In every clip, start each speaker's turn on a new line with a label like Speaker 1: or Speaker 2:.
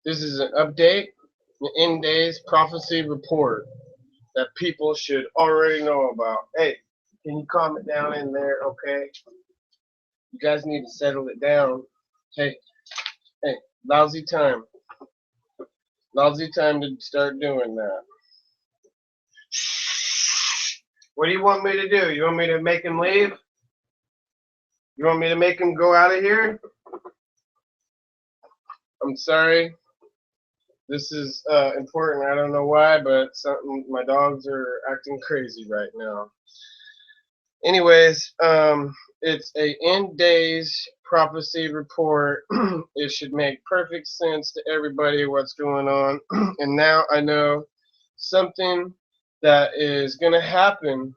Speaker 1: This is an update, an end days prophecy report that people should already know about. Hey, can you calm it down in there, okay? You guys need to settle it down. Hey, hey, lousy time. Lousy time to start doing that. What do you want me to do? You want me to make him leave? You want me to make him go out of here? I'm sorry. This is important. I don't know why, but my dogs are acting crazy right now. Anyways, it's a end days prophecy report. It should make perfect sense to everybody what's going on. And now I know something that is going to happen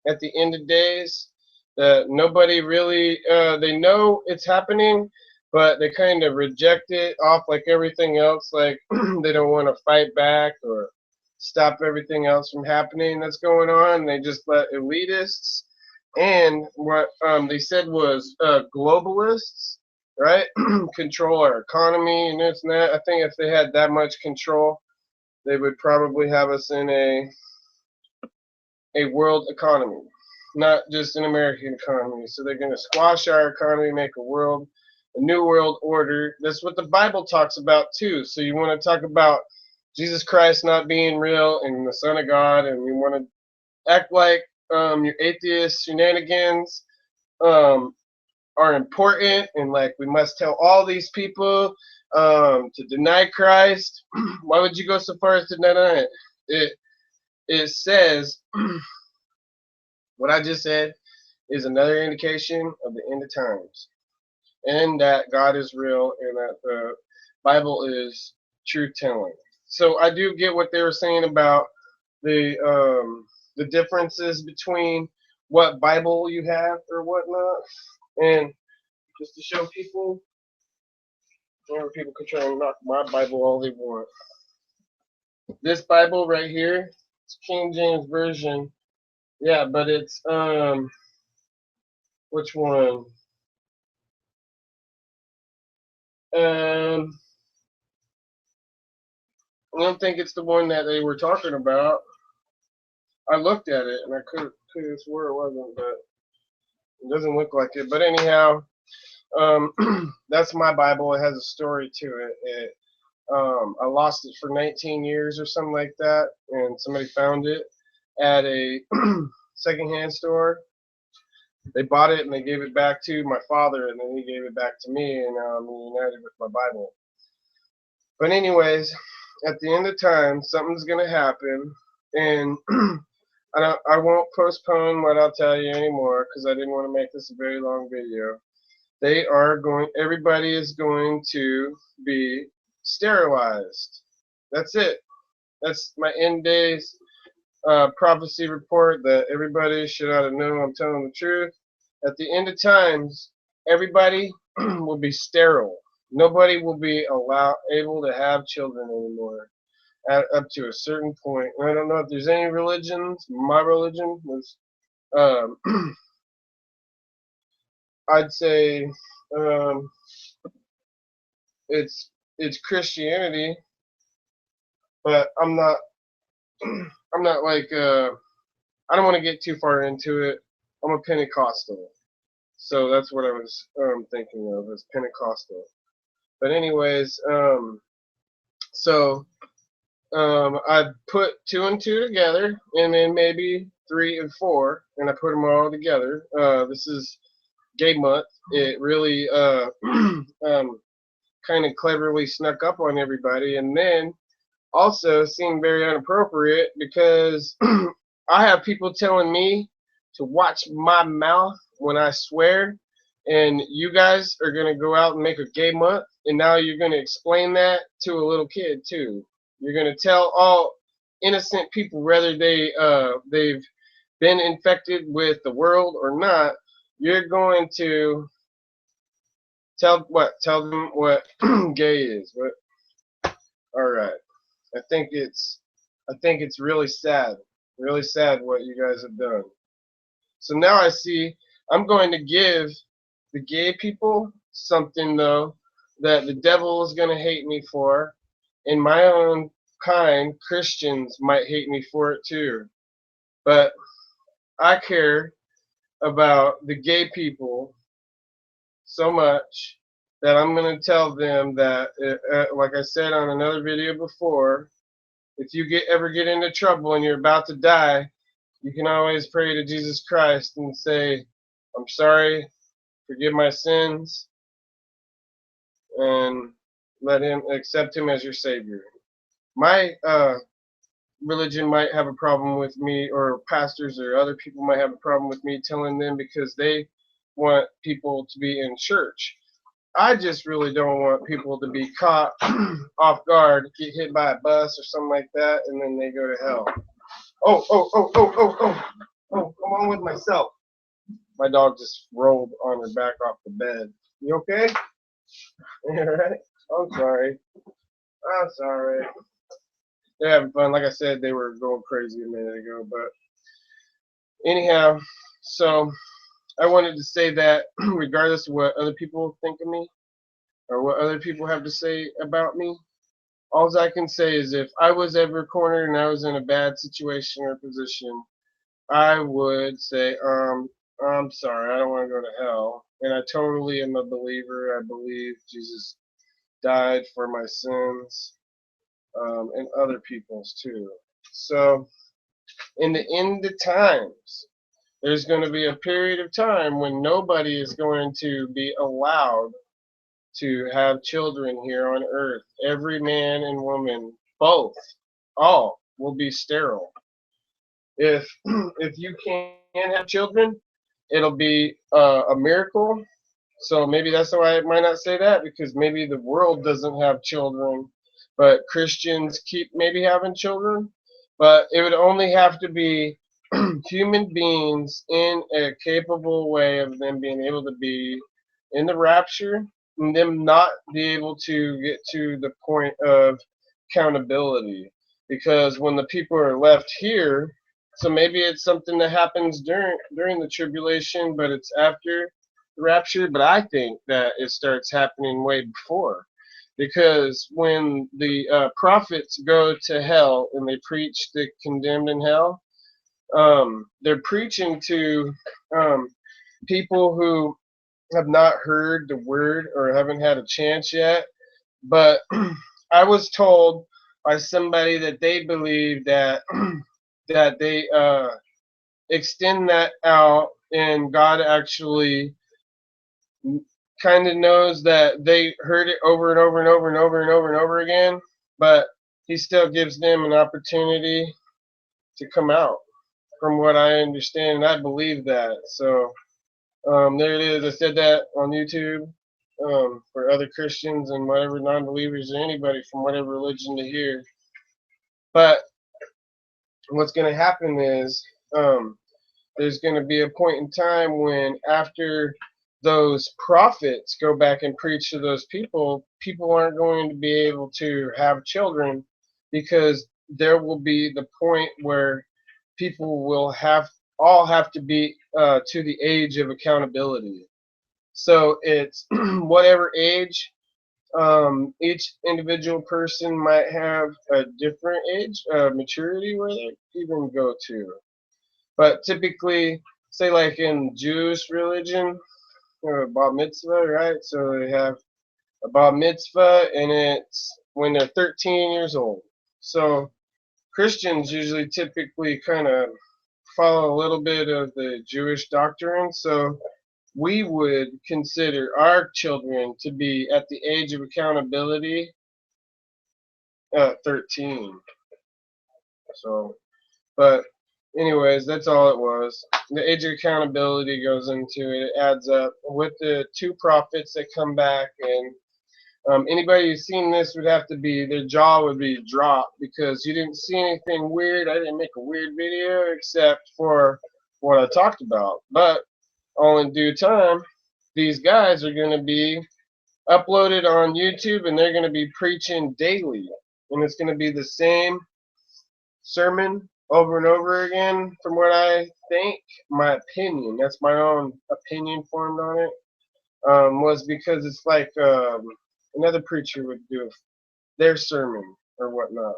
Speaker 1: at the end of days that nobody really, they know it's happening, but they kind of reject it off like everything else. Like they don't want to fight back or stop everything else from happening that's going on. They just let elitists and what they said was globalists, right, control our economy and this and that. I think if they had that much control, they would probably have us in a world economy, not just an American economy. So they're going to squash our economy, make a new world order. That's what the Bible talks about too. So you want to talk about Jesus Christ not being real and the Son of God, and you want to act like your atheist shenanigans are important, and like we must tell all these people to deny Christ. Why would you go so far as to deny it? It says what I just said is another indication of the end of times, and that God is real, and that the Bible is truth telling. So I do get what they were saying about the differences between what Bible you have or whatnot, and just to show people, whenever people can try and knock my Bible all they want. This Bible right here, it's King James Version. Yeah, but it's which one? I don't think it's the one that they were talking about. I looked at it and I could have swore it wasn't, but it doesn't look like it. But anyhow, that's my Bible. It has a story to it. I lost it for 19 years or something like that, and somebody found it at a secondhand store. They bought it and they gave it back to my father, and then he gave it back to me, and now I'm reunited with my Bible. But anyways, at the end of time, something's gonna happen, and I won't postpone what I'll tell you anymore because I didn't want to make this a very long video. Everybody is going to be sterilized. That's it. That's my end days prophecy report that everybody should ought to know I'm telling the truth. At the end of times, everybody will be sterile. Nobody will be able to have children anymore up to a certain point. I don't know if there's any religions. My religion was, I'd say, um, it's Christianity, but I'm not like I don't want to get too far into it. I'm a Pentecostal, so that's what I was thinking of as Pentecostal. But anyways, so I put 2 and 2 together, and then maybe 3 and 4, and I put them all together. This is Gay Month. It really kind of cleverly snuck up on everybody, and then also seemed very inappropriate because I have people telling me to watch my mouth when I swear, and you guys are going to go out and make a gay month, and now you're going to explain that to a little kid too. You're going to tell all innocent people whether they've been infected with the world or not. You're going to tell them what gay is. What? All right. I think it's really sad what you guys have done. So now I see I'm going to give the gay people something though that the devil is going to hate me for, in my own kind, Christians might hate me for it too. But I care about the gay people so much that I'm going to tell them that, like I said on another video before, if you ever get into trouble and you're about to die, you can always pray to Jesus Christ and say, I'm sorry, forgive my sins, and accept him as your Savior. My religion might have a problem with me, or pastors or other people might have a problem with me telling them because they want people to be in church. I just really don't want people to be caught off guard, get hit by a bus or something like that, and then they go to hell. Oh, come on with myself. My dog just rolled on her back off the bed. You okay? Alright? I'm sorry. I'm sorry. They're having fun. Like I said, they were going crazy a minute ago. But anyhow, so I wanted to say that regardless of what other people think of me or what other people have to say about me, all I can say is if I was ever cornered and I was in a bad situation or position, I would say, I'm sorry, I don't want to go to hell. And I totally am a believer. I believe Jesus died for my sins, and other people's too. So, in the end of times, there's going to be a period of time when nobody is going to be allowed to have children here on earth. Every man and woman, both, all, will be sterile. If you can't have children, it'll be a miracle. So maybe that's why I might not say that, because maybe the world doesn't have children, but Christians keep maybe having children. But it would only have to be human beings in a capable way of them being able to be in the rapture, and them not be able to get to the point of accountability. Because when the people are left here, so maybe it's something that happens during the tribulation, but it's after the rapture. But I think that it starts happening way before, because when the prophets go to hell and they preach the condemned in hell, they're preaching to people who have not heard the word or haven't had a chance yet. But I was told by somebody that they believe that that they extend that out, and God actually kind of knows that they heard it over and over and over and over and over and over again, but he still gives them an opportunity to come out, from what I understand, and I believe that. So there it is. I said that on YouTube, for other Christians and whatever non-believers or anybody from whatever religion to hear. But what's going to happen is there's going to be a point in time when, after those prophets go back and preach to those people, people aren't going to be able to have children, because there will be the point where people will all have to be to the age of accountability. So it's whatever age, each individual person might have a different age, maturity where they even go to. But typically, say like in Jewish religion, bar mitzvah, right? So they have a bar mitzvah, and it's when they're 13 years old. So Christians usually typically kind of follow a little bit of the Jewish doctrine. So we would consider our children to be at the age of accountability at 13. So, but anyways, that's all it was. The age of accountability goes into it. It adds up with the two prophets that come back, and anybody who's seen this would have to be, their jaw would be dropped, because you didn't see anything weird. I didn't make a weird video except for what I talked about. But all in due time, these guys are going to be uploaded on YouTube, and they're going to be preaching daily. And it's going to be the same sermon over and over again, from what I think. My opinion, that's my own opinion formed on it, was because it's like another preacher would do their sermon. or whatnot.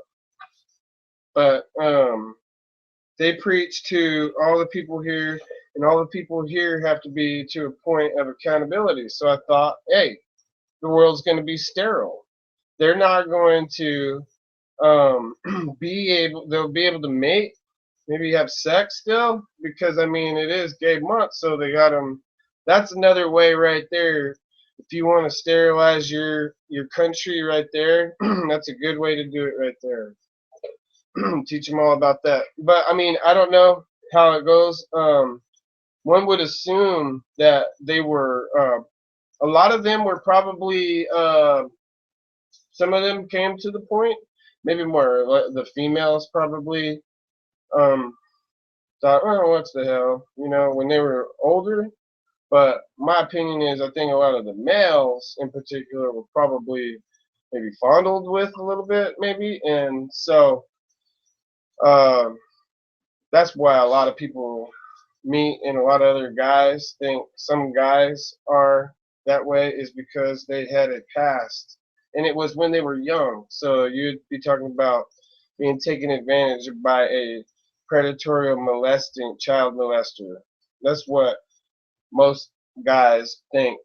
Speaker 1: But they preach to all the people here, and all the people here have to be to a point of accountability. So I thought, hey, the world's going to be sterile. They're not going to they'll be able to mate, maybe have sex still, because I mean it is gay month, so they got them. That's another way right there. If you want to sterilize your country right there, that's a good way to do it right there. Teach them all about that. But I mean, I don't know how it goes. One would assume that they were a lot of them were probably some of them came to the point. Maybe more the females probably thought, oh, what's the hell, when they were older. But my opinion is, I think a lot of the males in particular were probably maybe fondled with a little bit, maybe, and so um, that's why a lot of people, me and a lot of other guys, think some guys are that way, is because they had it past, and it was when they were young. So you'd be talking about being taken advantage of by a predatory molesting child molester. That's what most guys think,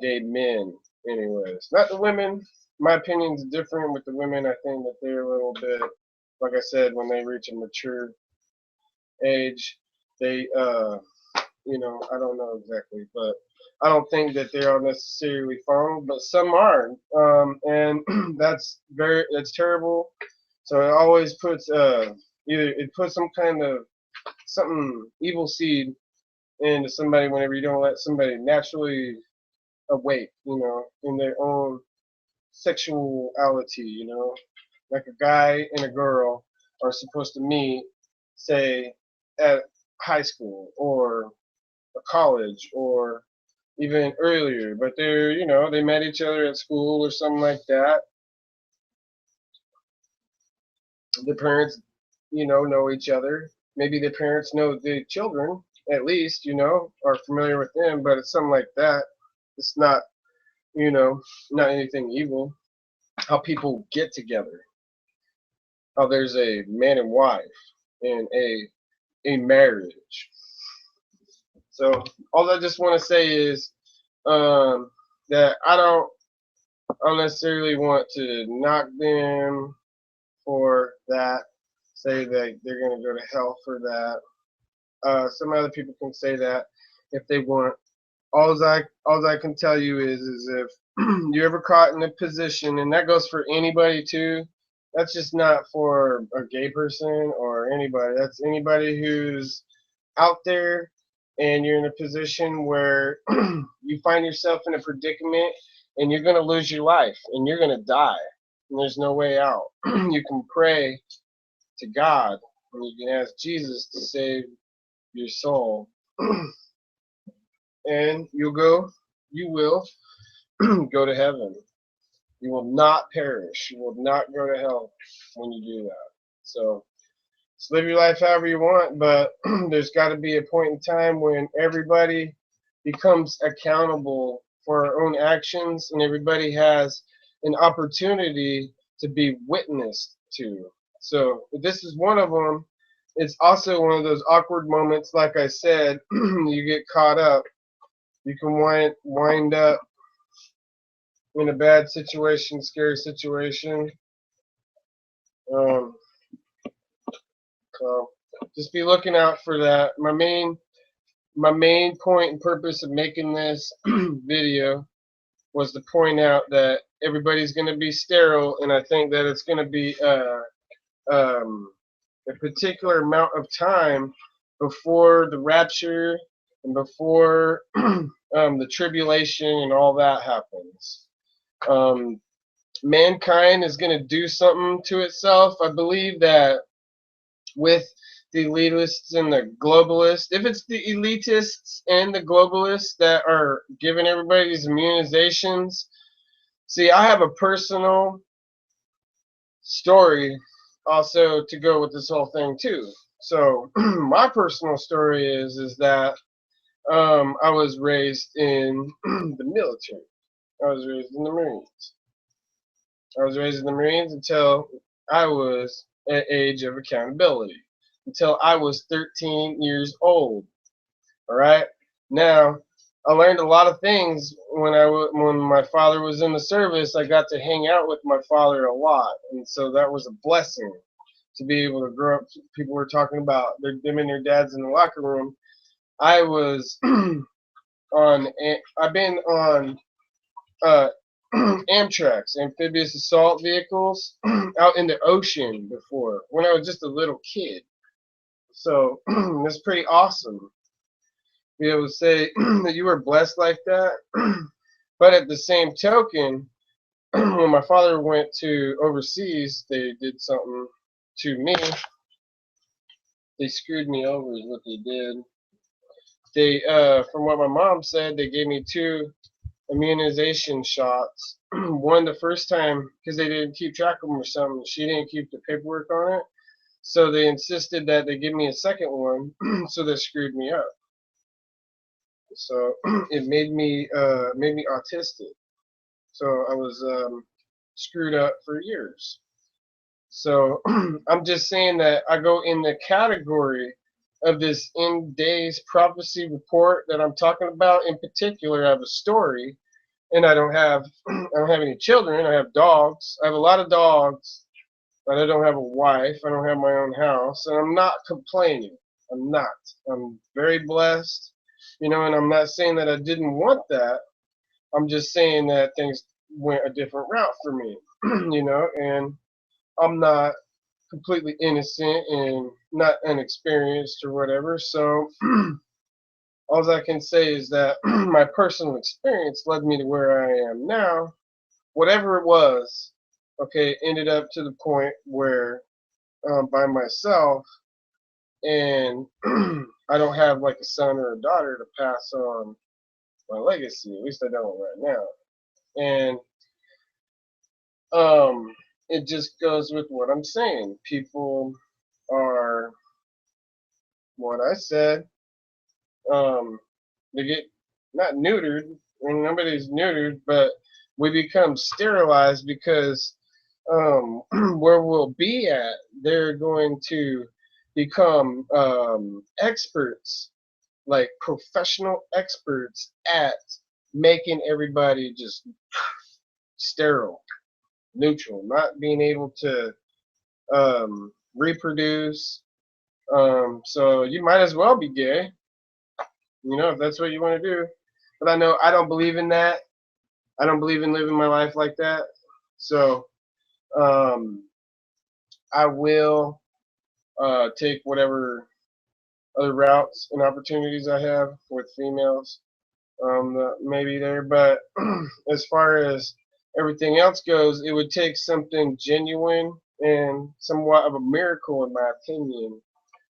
Speaker 1: gay men, anyways. Not the women. My opinion's different with the women. I think that they're a little bit, like I said, when they reach a mature age, they, I don't know exactly, but I don't think that they are necessarily fond, but some are, and that's terrible. So it always puts, either it puts some kind of something evil seed into somebody whenever you don't let somebody naturally awake, in their own sexuality, like a guy and a girl are supposed to meet, say, at high school or a college or even earlier, but they met each other at school or something like that. The parents, know each other. Maybe the parents know the children, at least, are familiar with them, but it's something like that. It's not, you know, not anything evil. How people get together. How there's a man and wife and a marriage. So all I just want to say is that I don't unnecessarily want to knock them for that. Say that they're going to go to hell for that. Some other people can say that if they want. All I can tell you is if you're ever caught in a position, and that goes for anybody too. That's just not for a gay person or anybody. That's anybody who's out there and you're in a position where you find yourself in a predicament and you're going to lose your life and you're going to die and there's no way out. You can pray to God and you can ask Jesus to save your soul. And you will go to heaven. You will not perish. You will not go to hell when you do that. So just live your life however you want, but there's got to be a point in time when everybody becomes accountable for our own actions and everybody has an opportunity to be witnessed to. So this is one of them. It's also one of those awkward moments, like I said, you get caught up. You can wind up in a bad situation, scary situation. Um, so just be looking out for that. My main point and purpose of making this video was to point out that everybody's going to be sterile, and I think that it's going to be a particular amount of time before the rapture and before the tribulation and all that happens. Mankind is going to do something to itself. I believe that with the elitists and the globalists, if it's the elitists and the globalists that are giving everybody these immunizations, see, I have a personal story also to go with this whole thing too. So my personal story is that I was raised in the military. I was raised in the Marines. I was raised in the Marines until I was at age of accountability until I was 13 years old. All right. Now, I learned a lot of things when my father was in the service. I got to hang out with my father a lot, and so that was a blessing to be able to grow up. People were talking about them and their dads in the locker room. I was I've been on uh, Amtrak's, amphibious assault vehicles, out in the ocean before when I was just a little kid. So it's pretty awesome be able to say that you were blessed like that. But at the same token, when my father went to overseas, they did something to me. They screwed me over is what they did. They, from what my mom said, they gave me 2 immunization shots. One the first time because they didn't keep track of them or something. She didn't keep the paperwork on it, so they insisted that they give me a second one. So they screwed me up. So it made me autistic. So I was screwed up for years. So I'm just saying that I go in the category of this end days prophecy report that I'm talking about. In particular, I have a story, and I don't have I don't have any children. I have dogs. I have a lot of dogs, but I don't have a wife. I don't have my own house, and I'm not complaining. I'm not. I'm very blessed, and I'm not saying that I didn't want that. I'm just saying that things went a different route for me, and I'm not completely innocent and not inexperienced or whatever. So all I can say is that my personal experience led me to where I am now. Whatever it was, okay, ended up to the point where by myself, and I don't have like a son or a daughter to pass on my legacy. At least I don't right now. And it just goes with what I'm saying. People are what I said. They get not neutered, and nobody's neutered, but we become sterilized because where we'll be at, they're going to become experts, like professional experts at making everybody just sterile, neutral, not being able to reproduce. So you might as well be gay, if that's what you want to do. But I know I don't believe in that. I don't believe in living my life like that. So I will take whatever other routes and opportunities I have with females maybe there. But as far as everything else goes, it would take something genuine and somewhat of a miracle, in my opinion,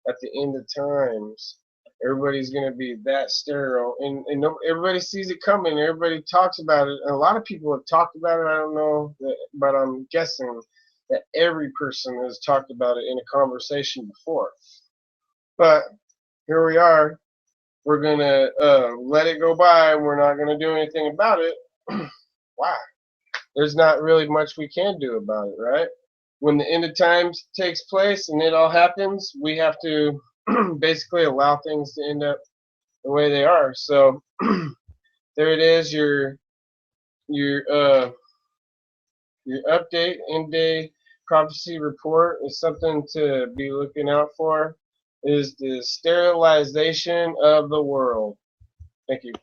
Speaker 1: at the end of times. Everybody's going to be that sterile, and everybody sees it coming. Everybody talks about it, and a lot of people have talked about it. I don't know, but I'm guessing that every person has talked about it in a conversation before. But here we are. We're going to let it go by, and we're not going to do anything about it. Why? There's not really much we can do about it, right? When the end of times takes place and it all happens, we have to basically allow things to end up the way they are. So there it is, your update end day prophecy report is something to be looking out for. Is the sterilization of the world. Thank you.